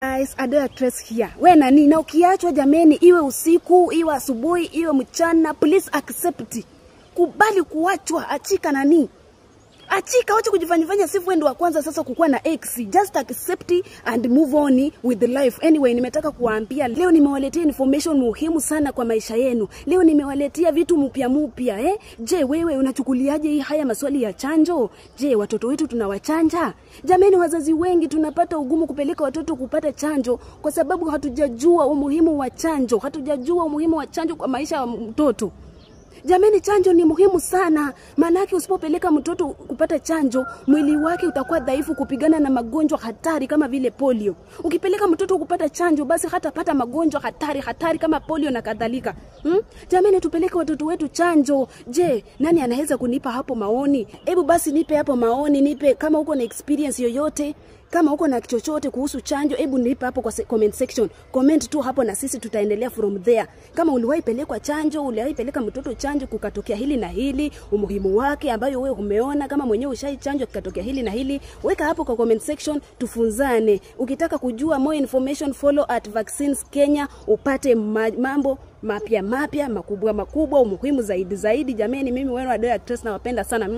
Guys, Ado Actress here. We nani na ukiachwa jameni, iwe usiku, iwe asubuhi, iwe mchana, please accept. Kubali kuachwa, achika nani. Achika, wacha kujifanya sifu wewe ndo wa kwanza sasa kukuwa na ex. Just accept and move on with the life. Anyway, nimetaka kuwaambia leo nimewaletea information muhimu sana kwa maisha yenu. Leo nimewaletea vitu mpya. Je, wewe unachukuliaje hii haya maswali ya chanjo? Je, watoto wetu tunawachanja? Jameni, wazazi wengi tunapata ugumu kupeleka watoto kupata chanjo kwa sababu hatujajua umuhimu wa chanjo. Hatujajua umuhimu wa chanjo kwa maisha ya mtoto. Jameni, chanjo ni muhimu sana. Maanake usipopeleka mtoto kupata chanjo, mwili wake utakuwa dhaifu kupigana na magonjwa hatari kama vile polio. Ukipeleka mtoto kupata chanjo, basi hatapata magonjwa hatari kama polio na kadhalika. Jameni, tupeleke watoto wetu chanjo. Je, nani anaweza kunipa hapo maoni? Hebu basi nipe hapo maoni, nipe kama uko na experience yoyote. Kama uko na chochote kuhusu chanjo, hebu nipe hapo kwa comment section. Comment tu hapo na sisi tutaendelea from there. Kama uliwahi pelekwa chanjo, uliwahi peleka mtoto chanjo kukatokea hili na hili, umuhimu wake ambayo wewe umeona, kama mwenyewe ushai chanjo kukatokea hili na hili, weka hapo kwa comment section tufunzane. Ukitaka kujua more information, follow @vaccines Kenya upate mambo mapya makubwa umuhimu zaidi. Jameni, mimi wenu Ado Actress nawapenda sana.